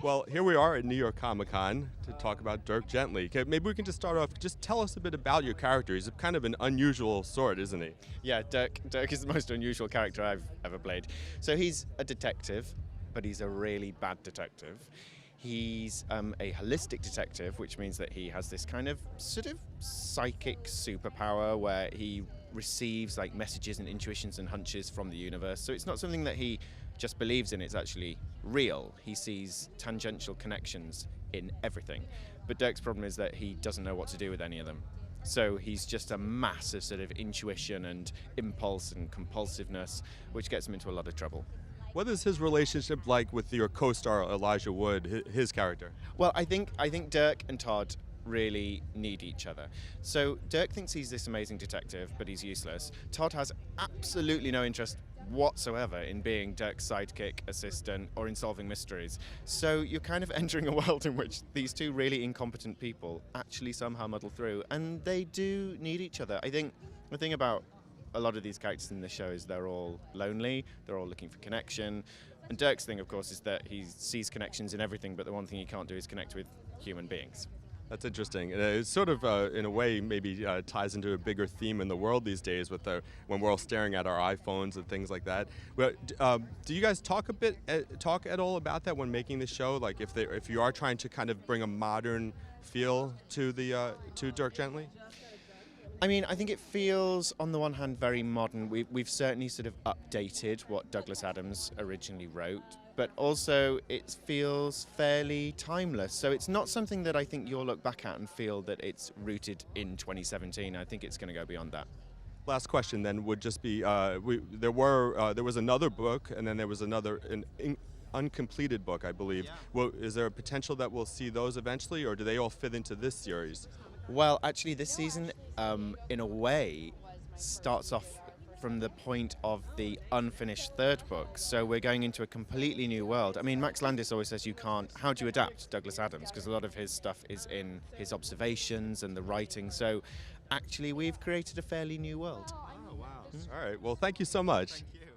Well, here we are at New York Comic Con to talk about Dirk Gently. Okay, maybe we can just start off. Just tell us a bit about your character. He's kind of an unusual sort, isn't he? Yeah, Dirk is the most unusual character I've ever played. So he's a detective, but he's a really bad detective. He's a holistic detective, which means that he has this kind of sort of psychic superpower where he receives like messages and intuitions and hunches from the universe. So it's not something that he just believes in, it's actually real. He sees tangential connections in everything. But Dirk's problem is that he doesn't know what to do with any of them. So he's just a mass of sort of intuition and impulse and compulsiveness, which gets him into a lot of trouble. What is his relationship like with your co-star Elijah Wood, his character? Well, I think Dirk and Todd really need each other. So Dirk thinks he's this amazing detective, but he's useless. Todd has absolutely no interest whatsoever in being Dirk's sidekick, assistant, or in solving mysteries. So you're kind of entering a world in which these two really incompetent people actually somehow muddle through, and they do need each other. I think the thing about a lot of these characters in the show is they're all lonely, they're all looking for connection. And Dirk's thing, of course, is that he sees connections in everything, but the one thing he can't do is connect with human beings. That's interesting. It's sort of, in a way, maybe ties into a bigger theme in the world these days with when we're all staring at our iPhones and things like that. But do you guys talk at all about that when making the show? Like if you are trying to kind of bring a modern feel to to Dirk Gently? I mean, I think it feels, on the one hand, very modern. We've certainly sort of updated what Douglas Adams originally wrote, but also it feels fairly timeless. So it's not something that I think you'll look back at and feel that it's rooted in 2017. I think it's going to go beyond that. Last question then would just be: there was another book, and then there was an uncompleted book, I believe. Yeah. Well, is there a potential that we'll see those eventually, or do they all fit into this series? Well, actually, this season, in a way, starts off from the point of the unfinished third book. So we're going into a completely new world. I mean, Max Landis always says how do you adapt Douglas Adams? Because a lot of his stuff is in his observations and the writing. So actually, we've created a fairly new world. Oh, wow. All right. Well, thank you so much. Thank you.